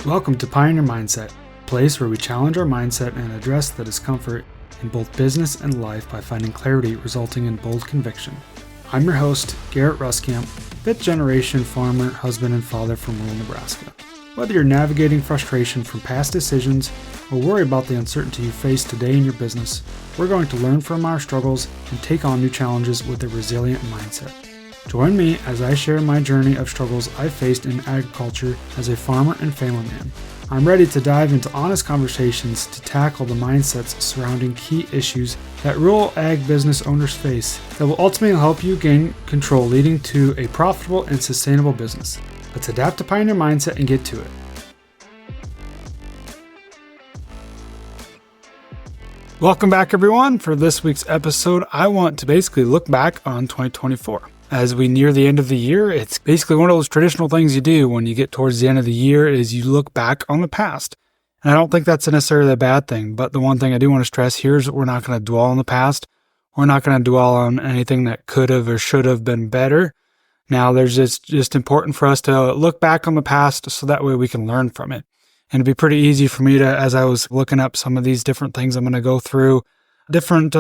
Welcome to Pioneer Mindset, a place where we challenge our mindset and address the discomfort in both business and life by finding clarity resulting in bold conviction. I'm your host, Garrett Ruskamp, fifth generation farmer, husband, and father from rural Nebraska. Whether you're navigating frustration from past decisions or worry about the uncertainty you face today in your business, we're going to learn from our struggles and take on new challenges with a resilient mindset. Join me as I share my journey of struggles I faced in agriculture as a farmer and family man. I'm ready to dive into honest conversations to tackle the mindsets surrounding key issues that rural ag business owners face that will ultimately help you gain control, leading to a profitable and sustainable business. Let's adapt to Pioneer Mindset and get to it. Welcome back, everyone. For this week's episode, I want to basically look back on 2024. As we near the end of the year, it's basically one of those traditional things you do when you get towards the end of the year is you look back on the past. And I don't think that's necessarily a bad thing, but the one thing I do want to stress here is that we're not going to dwell on the past. We're not going to dwell on anything that could have or should have been better. Now, there's just important for us to look back on the past so that way we can learn from it. And it'd be pretty easy for me to, as I was looking up some of these different things I'm going to go through, different,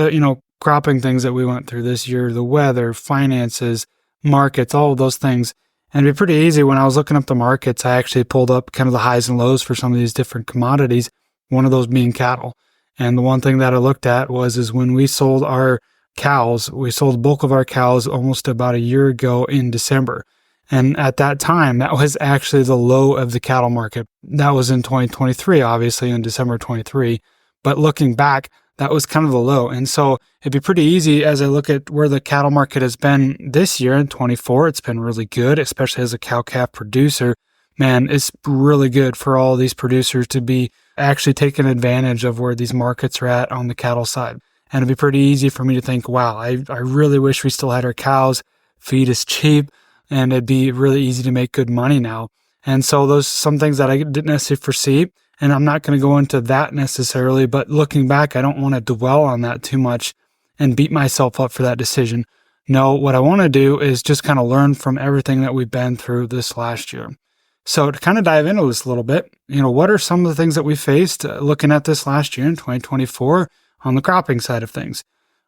cropping things that we went through this year, the weather, finances, markets, all of those things. And it'd be pretty easy when I was looking up the markets, I actually pulled up kind of the highs and lows for some of these different commodities, one of those being cattle. And the one thing that I looked at is when we sold our cows, we sold the bulk of our cows almost about a year ago in December. And at that time, that was actually the low of the cattle market. That was in 2023, obviously in December 23. But looking back, that was kind of the low. And so it'd be pretty easy as I look at where the cattle market has been this year in 24. It's been really good, especially as a cow-calf producer. Man, it's really good for all these producers to be actually taking advantage of where these markets are at on the cattle side. And it'd be pretty easy for me to think, wow, I really wish we still had our cows. Feed is cheap, and it'd be really easy to make good money now. And so those some things that I didn't necessarily foresee. And I'm not going to go into that necessarily, but looking back, I don't want to dwell on that too much and beat myself up for that decision. No, what I want to do is just kind of learn from everything that we've been through this last year. So to kind of dive into this a little bit, what are some of the things that we faced looking at this last year in 2024 on the cropping side of things?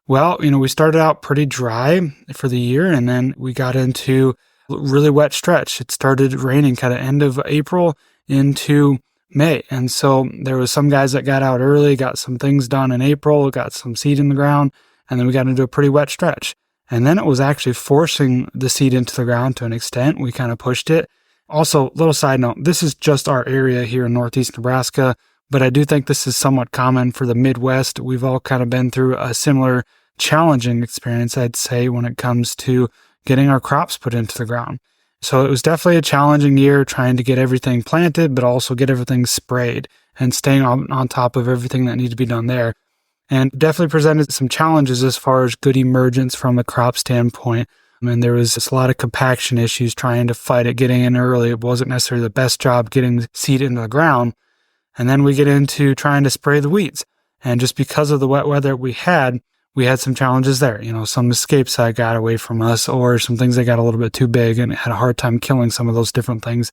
Well, we started out pretty dry for the year, and then we got into a really wet stretch. It started raining kind of end of April into May. And so there was some guys that got out early, got some things done in April, got some seed in the ground, and then we got into a pretty wet stretch. And then it was actually forcing the seed into the ground to an extent. We kind of pushed it. Also, little side note, this is just our area here in Northeast Nebraska, but I do think this is somewhat common for the Midwest. We've all kind of been through a similar challenging experience, I'd say, when it comes to getting our crops put into the ground. So it was definitely a challenging year trying to get everything planted, but also get everything sprayed and staying on top of everything that needed to be done there. And definitely presented some challenges as far as good emergence from a crop standpoint. I mean, there was just a lot of compaction issues trying to fight it, getting in early. It wasn't necessarily the best job getting the seed into the ground. And then we get into trying to spray the weeds. And just because of the wet weather we had some challenges there. Some escapes that got away from us or some things that got a little bit too big and had a hard time killing some of those different things.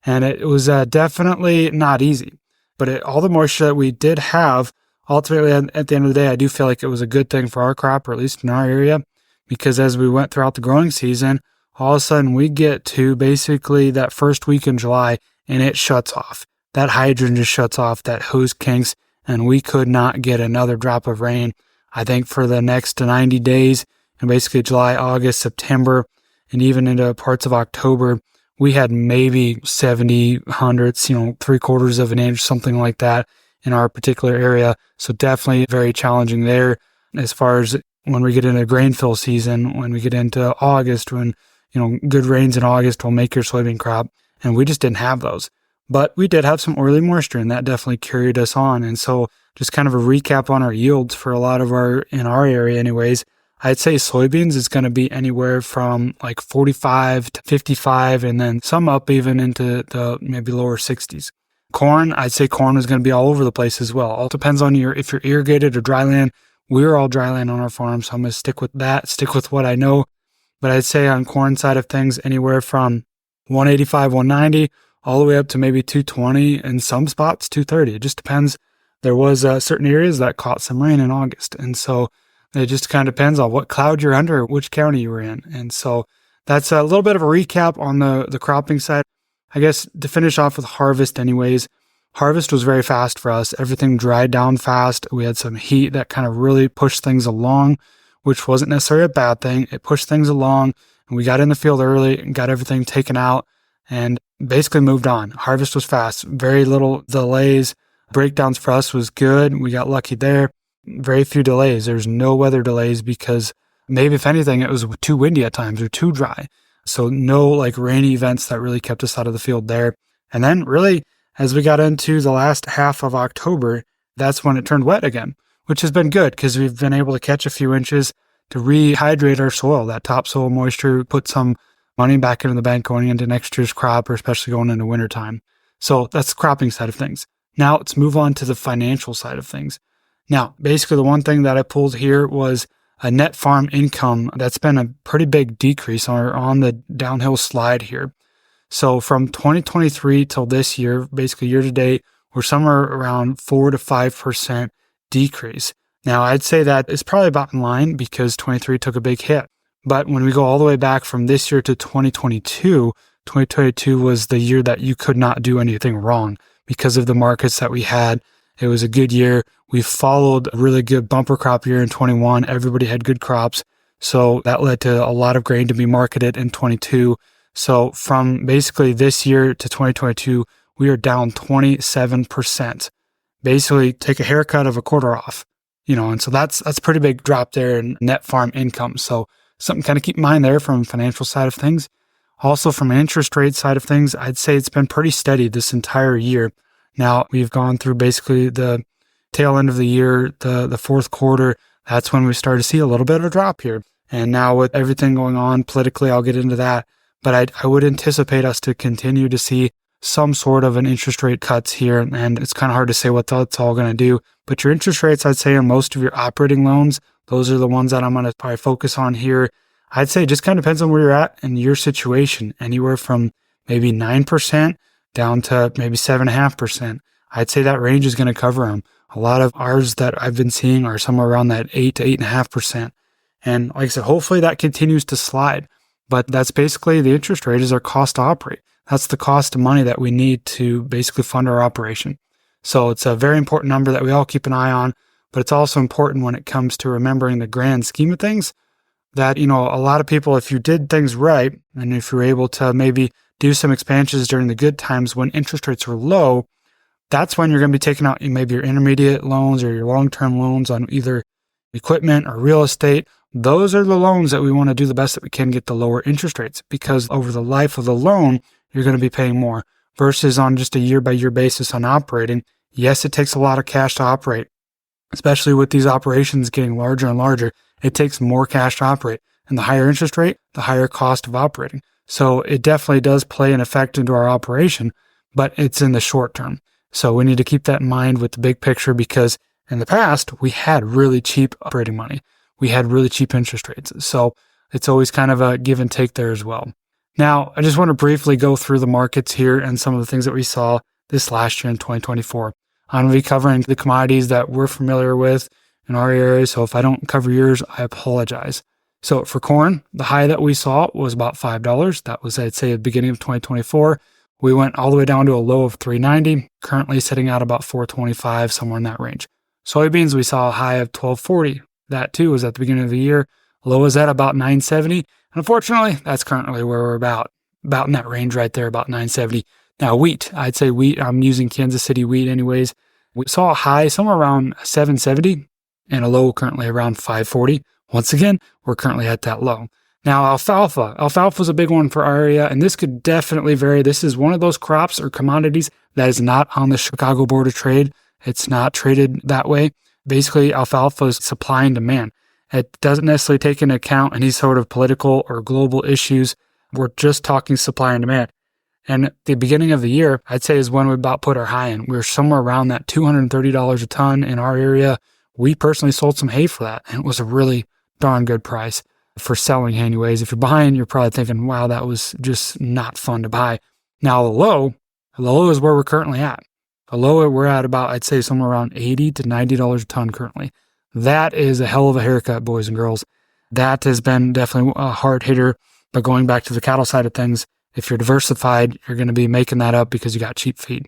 And it was definitely not easy. But all the moisture that we did have, ultimately at the end of the day, I do feel like it was a good thing for our crop, or at least in our area, because as we went throughout the growing season, all of a sudden we get to basically that first week in July and it shuts off. That hydrant just shuts off, that hose kinks, and we could not get another drop of rain. I think for the next 90 days, and basically July, August, September, and even into parts of October, we had maybe 70 hundredths, 3/4 of an inch, something like that in our particular area. So definitely very challenging there as far as when we get into grain fill season, when we get into August, when, good rains in August will make your soybean crop. And we just didn't have those. But we did have some early moisture, and that definitely carried us on. And so just kind of a recap on our yields for a lot of in our area anyways, I'd say soybeans is going to be anywhere from like 45 to 55, and then some up even into the maybe lower 60s. Corn, I'd say corn is going to be all over the place as well. All depends on if you're irrigated or dryland. We're all dryland on our farm, so I'm going to stick with that, stick with what I know. But I'd say on corn side of things, anywhere from 185, 190, all the way up to maybe 220, in some spots 230. It just depends. There was certain areas that caught some rain in August. And so it just kind of depends on what cloud you're under, which county you were in. And so that's a little bit of a recap on the cropping side. I guess to finish off with harvest anyways, harvest was very fast for us. Everything dried down fast. We had some heat that kind of really pushed things along, which wasn't necessarily a bad thing. It pushed things along, and we got in the field early and got everything taken out and basically moved on. Harvest was fast, very little delays. Breakdowns for us was good. We got lucky there. Very few delays. There's no weather delays because maybe if anything, it was too windy at times or too dry. So no like rainy events that really kept us out of the field there. And then really, as we got into the last half of October, that's when it turned wet again, which has been good because we've been able to catch a few inches to rehydrate our soil. That topsoil moisture, put some money back into the bank going into next year's crop, or especially going into wintertime. So that's the cropping side of things. Now let's move on to the financial side of things. Now, basically the one thing that I pulled here was a net farm income. That's been a pretty big decrease on the downhill slide here. So from 2023 till this year, basically year to date, we're somewhere around 4 to 5% decrease. Now, I'd say that is probably about in line because 23 took a big hit. But when we go all the way back from this year to 2022, 2022 was the year that you could not do anything wrong because of the markets that we had. It was a good year. We followed a really good bumper crop year in 21. Everybody had good crops. So that led to a lot of grain to be marketed in 22. So from basically this year to 2022, we are down 27%. Basically take a haircut of a quarter off, and so that's a pretty big drop there in net farm income. So something kind of keep in mind there from financial side of things. Also from an interest rate side of things, I'd say it's been pretty steady this entire year. Now we've gone through basically the tail end of the year, the fourth quarter. That's when we started to see a little bit of a drop here. And now with everything going on politically, I'll get into that. But I would anticipate us to continue to see some sort of an interest rate cuts here. And it's kind of hard to say what that's all going to do. But your interest rates, I'd say on most of your operating loans, those are the ones that I'm going to probably focus on here. I'd say it just kind of depends on where you're at in your situation. Anywhere from maybe 9% down to maybe 7.5%. I'd say that range is going to cover them. A lot of ours that I've been seeing are somewhere around that 8 to 8.5%. And like I said, hopefully that continues to slide. But that's basically the interest rate is our cost to operate. That's the cost of money that we need to basically fund our operation. So it's a very important number that we all keep an eye on, but it's also important when it comes to remembering the grand scheme of things that, a lot of people, if you did things right, and if you're able to maybe do some expansions during the good times when interest rates were low, that's when you're going to be taking out maybe your intermediate loans or your long-term loans on either equipment or real estate. Those are the loans that we want to do the best that we can get the lower interest rates, because over the life of the loan, you're going to be paying more versus on just a year-by-year basis on operating. Yes, it takes a lot of cash to operate, especially with these operations getting larger and larger. It takes more cash to operate, and the higher interest rate, the higher cost of operating. So it definitely does play an effect into our operation, but it's in the short term. So we need to keep that in mind with the big picture, because in the past, we had really cheap operating money. We had really cheap interest rates. So it's always kind of a give and take there as well. Now, I just want to briefly go through the markets here and some of the things that we saw this last year in 2024. I'm going to be covering the commodities that we're familiar with in our area. So if I don't cover yours, I apologize. So for corn, the high that we saw was about $5. That was, I'd say, at the beginning of 2024. We went all the way down to a low of $3.90, currently sitting at about $4.25, somewhere in that range. Soybeans, we saw a high of $12.40. That too was at the beginning of the year. Low was at about $9.70. And unfortunately, that's currently where we're about in that range right there, about $9.70. Now wheat, I'd say wheat, I'm using Kansas City wheat anyways. We saw a high somewhere around $7.70 and a low currently around $5.40. Once again, we're currently at that low. Now alfalfa. Alfalfa is a big one for our area, and this could definitely vary. This is one of those crops or commodities that is not on the Chicago Board of Trade. It's not traded that way. Basically, alfalfa is supply and demand. It doesn't necessarily take into account any sort of political or global issues. We're just talking supply and demand. And at the beginning of the year, I'd say is when we about put our high in. We were somewhere around that $230 a ton in our area. We personally sold some hay for that, and it was a really darn good price for selling anyways. If you're buying, you're probably thinking, wow, that was just not fun to buy. Now the low The low is where we're currently at. The low we're at about, I'd say somewhere around $80 to $90 a ton currently. That is a hell of a haircut, boys and girls. That has been definitely a hard hitter. But going back to the cattle side of things, if you're diversified, you're going to be making that up because you got cheap feed.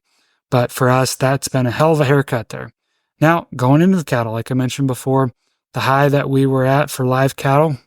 But for us, that's been a hell of a haircut there. Now, going into the cattle, like I mentioned before, the high that we were at for live cattle,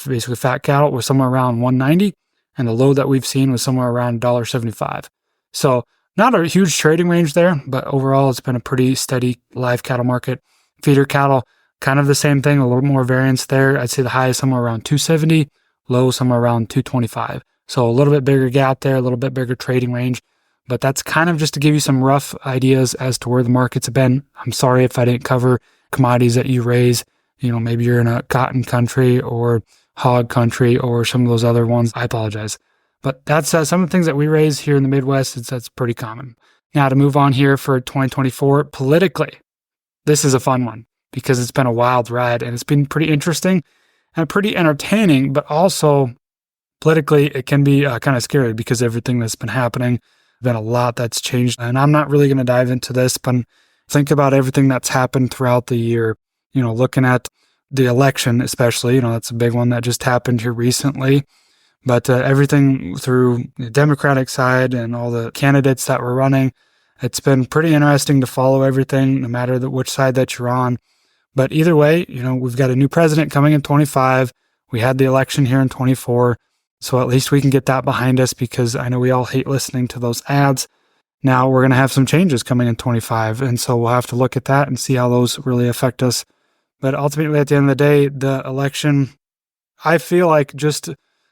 basically fat cattle, was somewhere around 190, and the low that we've seen was somewhere around $1.75. So not a huge trading range there, but overall it's been a pretty steady live cattle market. Feeder cattle, kind of the same thing, a little more variance there. I'd say the high is somewhere around 270, low somewhere around 225. So a little bit bigger gap there, a little bit bigger trading range. But that's kind of just to give you some rough ideas as to where the markets have been. I'm sorry if I didn't cover commodities that you raise. Maybe you're in a cotton country or hog country or some of those other ones. I apologize. But that's some of the things that we raise here in the Midwest. That's pretty common. Now to move on here for 2024, politically, this is a fun one because it's been a wild ride and it's been pretty interesting and pretty entertaining, but also politically it can be kind of scary because everything that's been happening, been a lot that's changed. And I'm not really going to dive into this, but think about everything that's happened throughout the year, looking at the election, especially, that's a big one that just happened here recently. But everything through the Democratic side and all the candidates that were running, it's been pretty interesting to follow everything, no matter which side that you're on. But either way, we've got a new president coming in 25. We had the election here in 24. So at least we can get that behind us because I know we all hate listening to those ads. Now we're going to have some changes coming in 25. And so we'll have to look at that and see how those really affect us. But ultimately, at the end of the day, the election, I feel like just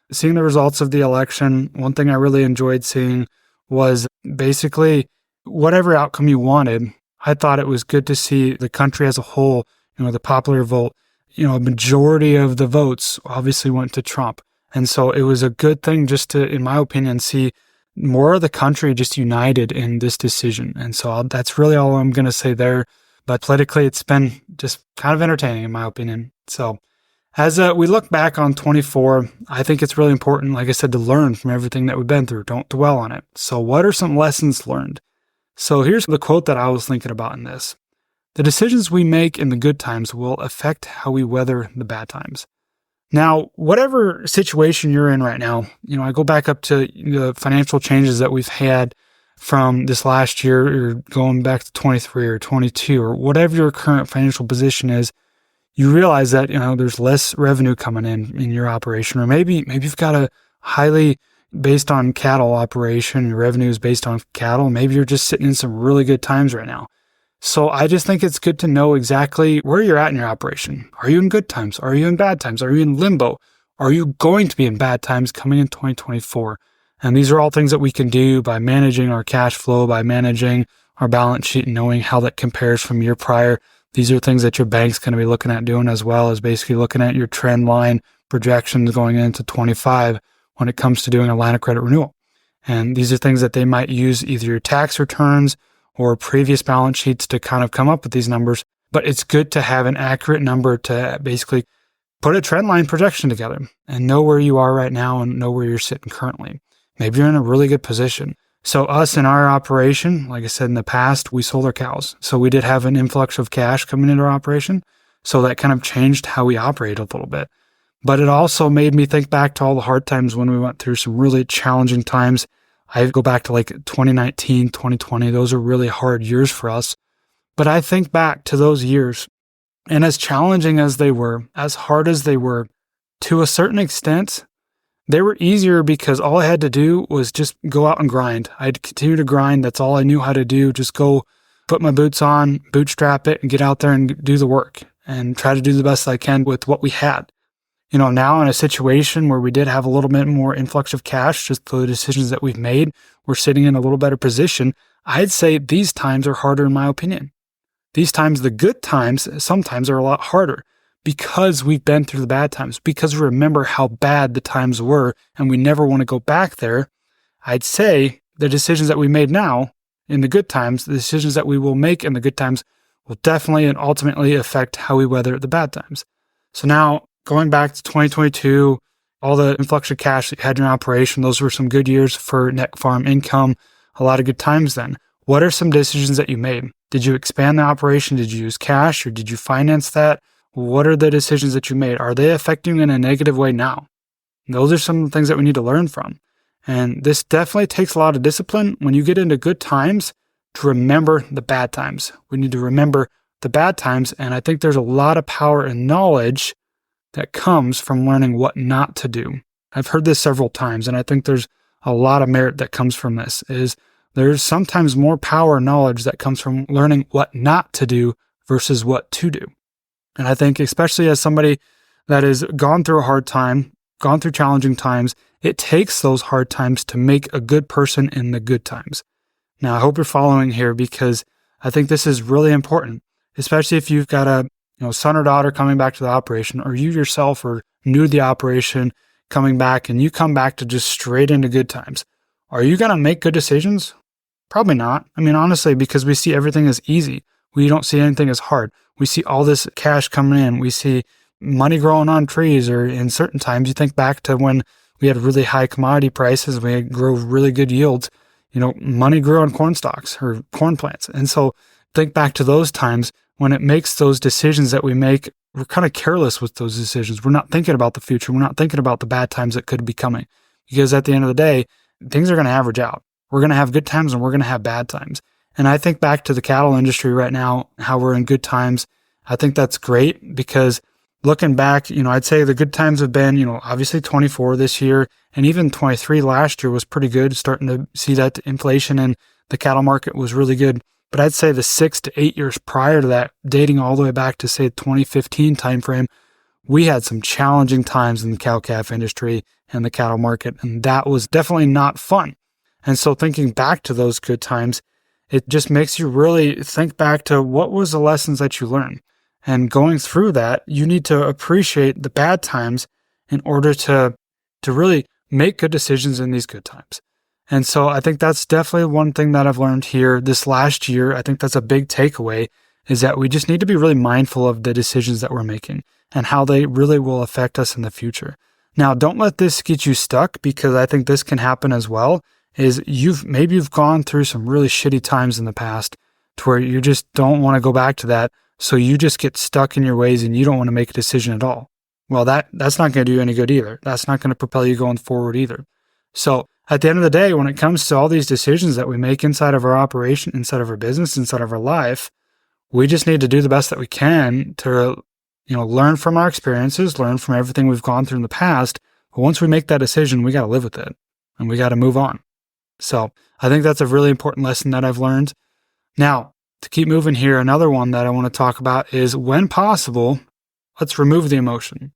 seeing the results of the election, one thing I really enjoyed seeing was basically whatever outcome you wanted. I thought it was good to see the country as a whole, the popular vote, a majority of the votes obviously went to Trump. And so it was a good thing just to, in my opinion, see more of the country just united in this decision. And so that's really all I'm going to say there. But politically, it's been just kind of entertaining, in my opinion. So as we look back on 24, I think it's really important, like I said, to learn from everything that we've been through. Don't dwell on it. So what are some lessons learned? So here's the quote that I was thinking about in this. The decisions we make in the good times will affect how we weather the bad times. Now, whatever situation you're in right now, I go back up to the financial changes that we've had from this last year, or going back to 23 or 22, or whatever your current financial position is, you realize that, there's less revenue coming in your operation, or maybe you've got a highly based on cattle operation, your revenue is based on cattle. Maybe you're just sitting in some really good times right now. So I just think it's good to know exactly where you're at in your operation. Are you in good times? Are you in bad times? Are you in limbo? Are you going to be in bad times coming in 2024? And these are all things that we can do by managing our cash flow, by managing our balance sheet and knowing how that compares from year prior. These are things that your bank's going to be looking at doing, as well as basically looking at your trend line projections going into 25 when it comes to doing a line of credit renewal. And these are things that they might use either your tax returns or previous balance sheets to kind of come up with these numbers. But it's good to have an accurate number to basically put a trend line projection together and know where you are right now and know where you're sitting currently. Maybe you're in a really good position. So us in our operation, like I said in the past, we sold our cows. So we did have an influx of cash coming into our operation. So that kind of changed how we operate a little bit. But it also made me think back to all the hard times when we went through some really challenging times. I go back to like 2019, 2020. Those are really hard years for us. But I think back to those years, and as challenging as they were, as hard as they were, to a certain extent, they were easier because all I had to do was just go out and grind. I'd continue to grind. That's all I knew how to do. Just go put my boots on, bootstrap it, and get out there and do the work and try to do the best I can with what we had. Now in a situation where we did have a little bit more influx of cash, just the decisions that we've made, we're sitting in a little better position. I'd say these times are harder in my opinion. These times, the good times, sometimes are a lot harder because we've been through the bad times, because we remember how bad the times were and we never want to go back there. I'd say the decisions that we made now in the good times, the decisions that we will make in the good times will definitely and ultimately affect how we weather the bad times. So now, going back to 2022, all the influx of cash that you had in your operation, those were some good years for net farm income. a lot of good times then. What are some decisions that you made? Did you expand the operation? Did you use cash or did you finance that? What are the decisions that you made? Are they affecting you in a negative way now? Those are some things that we need to learn from. And this definitely takes a lot of discipline when you get into good times to remember the bad times. We need to remember the bad times. And I think there's a lot of power and knowledge that comes from learning what not to do. I've heard this several times, and I think there's a lot of merit that comes from this, is there's sometimes more power and knowledge that comes from learning what not to do versus what to do. And I think especially as somebody that has gone through a hard time, gone through challenging times, it takes those hard times to make a good person in the good times. Now, I hope you're following here because I think this is really important, especially if you've got a son or daughter coming back to the operation, or you yourself are new to the operation coming back and you come back to just straight into good times. Are you going to make good decisions? Probably not. I mean, honestly, because we see everything as easy. We don't see anything as hard. We see all this cash coming in. We see money growing on trees, or in certain times, you think back to when we had really high commodity prices, we grew really good yields. Money grew on corn stalks or corn plants. And so think back to those times when it makes those decisions that we make, we're kind of careless with those decisions. We're not thinking about the future. We're not thinking about the bad times that could be coming, because at the end of the day, things are going to average out. We're going to have good times and we're going to have bad times. And I think back to the cattle industry right now, how we're in good times. I think that's great because looking back, I'd say the good times have been, obviously 24 this year, and even 23 last year was pretty good, starting to see that inflation and the cattle market was really good. But I'd say the 6 to 8 years prior to that, dating all the way back to say 2015 timeframe, we had some challenging times in the cow-calf industry and the cattle market, and that was definitely not fun. And so thinking back to those good times, it just makes you really think back to what was the lessons that you learned. And going through that, you need to appreciate the bad times in order to really make good decisions in these good times. And so I think that's definitely one thing that I've learned here this last year. I think that's a big takeaway, is that we just need to be really mindful of the decisions that we're making and how they really will affect us in the future. Now, don't let this get you stuck, because I think this can happen as well, is you've gone through some really shitty times in the past to where you just don't want to go back to that. So you just get stuck in your ways and you don't want to make a decision at all. Well, that's not going to do you any good either. That's not going to propel you going forward either. So at the end of the day, when it comes to all these decisions that we make inside of our operation, inside of our business, inside of our life, we just need to do the best that we can to, learn from our experiences, learn from everything we've gone through in the past. But once we make that decision, we got to live with it and we got to move on. So I think that's a really important lesson that I've learned. Now, to keep moving here, another one that I want to talk about is, when possible, let's remove the emotion.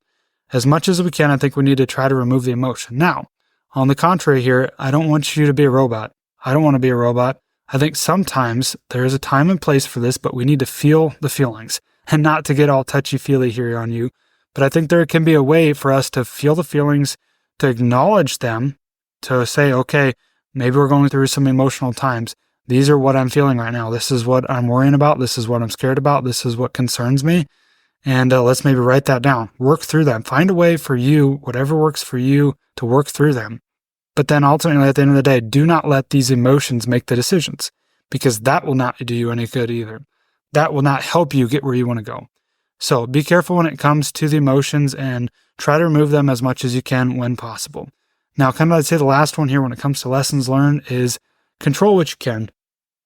As much as we can, I think we need to try to remove the emotion. Now, on the contrary here, I don't want you to be a robot. I don't want to be a robot. I think sometimes there is a time and place for this, but we need to feel the feelings and not to get all touchy-feely here on you. But I think there can be a way for us to feel the feelings, to acknowledge them, to say, okay, maybe we're going through some emotional times. These are what I'm feeling right now. This is what I'm worrying about. This is what I'm scared about. This is what concerns me. And let's maybe write that down. Work through them. Find a way for you, whatever works for you, to work through them. But then ultimately, at the end of the day, do not let these emotions make the decisions, because that will not do you any good either. That will not help you get where you want to go. So be careful when it comes to the emotions and try to remove them as much as you can when possible. Now, kind of I'd say the last one here when it comes to lessons learned is control what you can.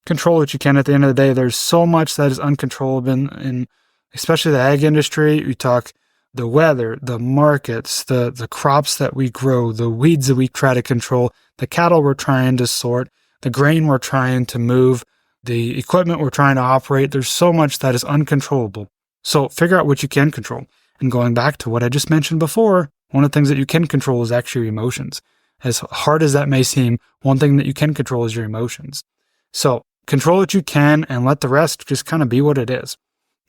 Control what you can. At the end of the day, there's so much that is uncontrollable in especially the ag industry. We talk the weather, the markets, the crops that we grow, the weeds that we try to control, the cattle we're trying to sort, the grain we're trying to move, the equipment we're trying to operate. There's so much that is uncontrollable. So figure out what you can control. And going back to what I just mentioned before, one of the things that you can control is actually your emotions. As hard as that may seem, one thing that you can control is your emotions. So control what you can and let the rest just kind of be what it is.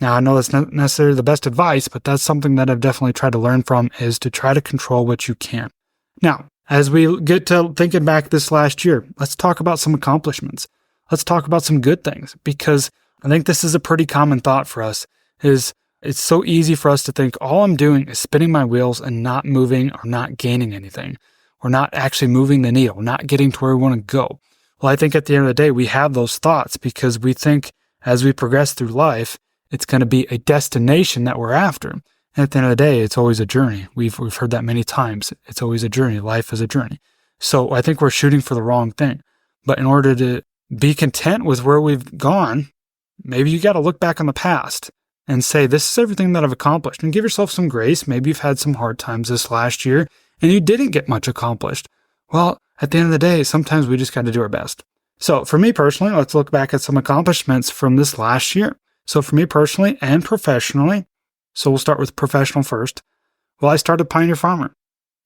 Now, I know that's not necessarily the best advice, but that's something that I've definitely tried to learn from, is to try to control what you can. Now, as we get to thinking back this last year, let's talk about some accomplishments. Let's talk about some good things, because I think this is a pretty common thought for us, is it's so easy for us to think all I'm doing is spinning my wheels and not moving or not gaining anything, or not actually moving the needle, not getting to where we want to go. Well, I think at the end of the day, we have those thoughts because we think as we progress through life, it's going to be a destination that we're after. And at the end of the day, it's always a journey. We've heard that many times. It's always a journey. Life is a journey. So I think we're shooting for the wrong thing. But in order to be content with where we've gone, maybe you got to look back on the past and say, this is everything that I've accomplished, and give yourself some grace. Maybe you've had some hard times this last year and you didn't get much accomplished. Well, at the end of the day, sometimes we just got to do our best. So for me personally, let's look back at some accomplishments from this last year. So for me personally and professionally, so we'll start with professional first. Well, I started Pioneer Farmer.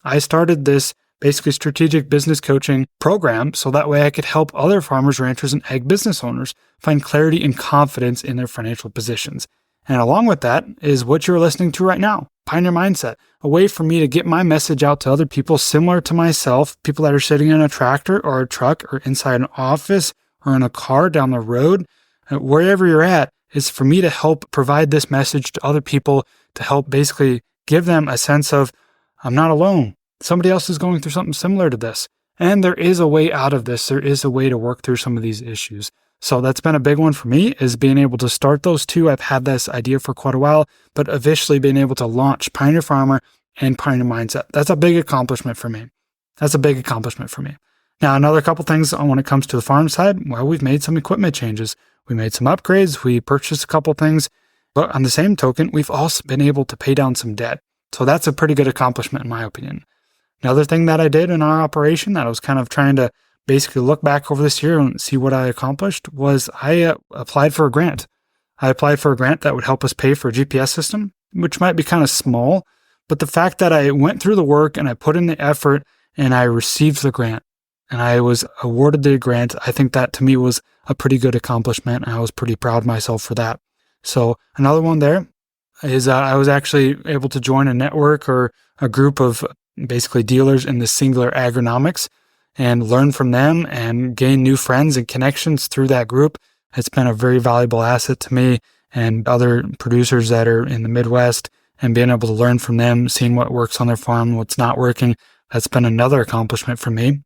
I started this basically strategic business coaching program so that way I could help other farmers, ranchers, and ag business owners find clarity and confidence in their financial positions. And along with that is what you're listening to right now, Pioneer Mindset, a way for me to get my message out to other people similar to myself, people that are sitting in a tractor or a truck or inside an office or in a car down the road, wherever you're at, is for me to help provide this message to other people to help basically give them a sense of, I'm not alone. Somebody else is going through something similar to this. And there is a way out of this. There is a way to work through some of these issues. So that's been a big one for me, is being able to start those two. I've had this idea for quite a while, but eventually being able to launch Pioneer Farmer and Pioneer Mindset. That's a big accomplishment for me. Now, another couple things when it comes to the farm side, well, we've made some equipment changes. We made some upgrades. We purchased a couple things. But on the same token, we've also been able to pay down some debt. So that's a pretty good accomplishment in my opinion. Another thing that I did in our operation that I was kind of trying to basically look back over this year and see what I accomplished was I applied for a grant. I applied for a grant that would help us pay for a GPS system, which might be kind of small, but the fact that I went through the work and I put in the effort and I received the grant and I was awarded the grant, I think that to me was a pretty good accomplishment. And I was pretty proud of myself for that. So another one there is I was actually able to join a network or a group of basically dealers in the singular agronomics and learn from them and gain new friends and connections through that group. It's been a very valuable asset to me and other producers that are in the Midwest, and being able to learn from them, seeing what works on their farm, what's not working. That's been another accomplishment for me.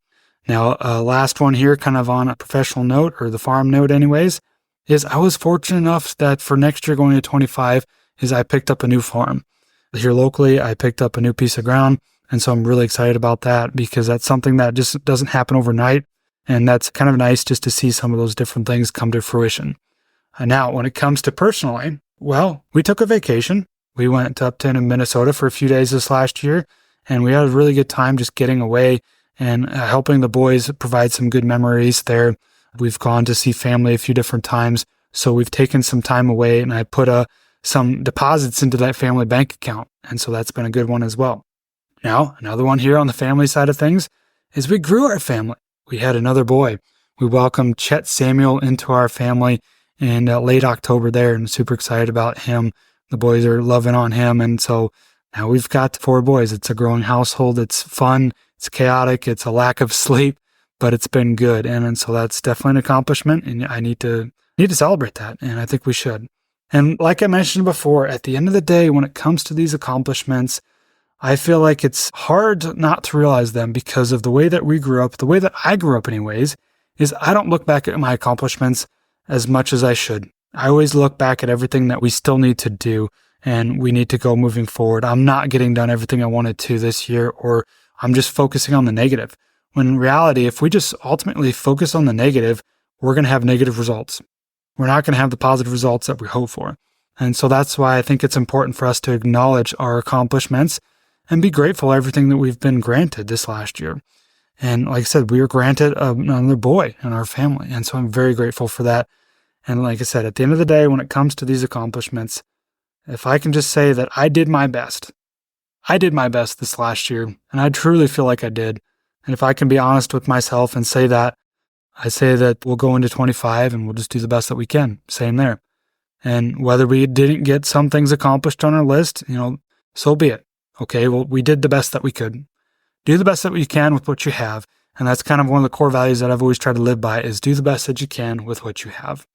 Now, last one here, kind of on a professional note, or the farm note anyways, is I was fortunate enough that for next year going to 25 is I picked up a new farm. Here locally, I picked up a new piece of ground. And so I'm really excited about that because that's something that just doesn't happen overnight. And that's kind of nice just to see some of those different things come to fruition. Now, when it comes to personally, well, we took a vacation. We went up to Minnesota for a few days this last year, and we had a really good time just getting away and helping the boys provide some good memories there. We've gone to see family a few different times. So we've taken some time away, and I put some deposits into that family bank account. And so that's been a good one as well. Now, another one here on the family side of things is we grew our family. We had another boy. We welcomed Chet Samuel into our family in late October there, and super excited about him. The boys are loving on him. And so now we've got 4 boys. It's a growing household. It's fun. It's chaotic. It's a lack of sleep, but it's been good. And so that's definitely an accomplishment, and I need to celebrate that. And I think we should. And like I mentioned before, at the end of the day, when it comes to these accomplishments, I feel like it's hard not to realize them because of the way that we grew up, the way that I grew up anyways, is I don't look back at my accomplishments as much as I should. I always look back at everything that we still need to do and we need to go moving forward. I'm not getting done everything I wanted to this year, or I'm just focusing on the negative. When in reality, if we just ultimately focus on the negative, we're going to have negative results. We're not going to have the positive results that we hope for. And so that's why I think it's important for us to acknowledge our accomplishments and be grateful for everything that we've been granted this last year. And like I said, we were granted another boy in our family. And so I'm very grateful for that. And like I said, at the end of the day, when it comes to these accomplishments, if I can just say that I did my best this last year, and I truly feel like I did. And if I can be honest with myself and say that, I say that we'll go into 25 and we'll just do the best that we can. Same there. And whether we didn't get some things accomplished on our list, so be it. Okay, well, we did the best that we could. Do the best that you can with what you have. And that's kind of one of the core values that I've always tried to live by, is do the best that you can with what you have.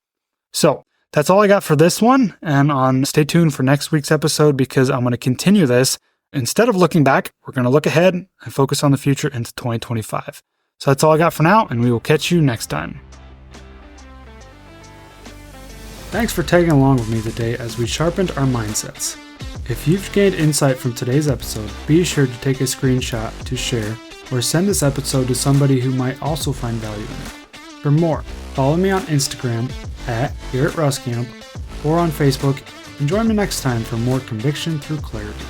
So that's all I got for this one. And stay tuned for next week's episode, because I'm going to continue this. Instead of looking back, we're going to look ahead and focus on the future into 2025. So that's all I got for now, and we will catch you next time. Thanks for tagging along with me today as we sharpened our mindsets. If you've gained insight from today's episode, be sure to take a screenshot to share or send this episode to somebody who might also find value in it. For more, follow me on Instagram @GarrettRuskamp or on Facebook, and join me next time for more conviction through clarity.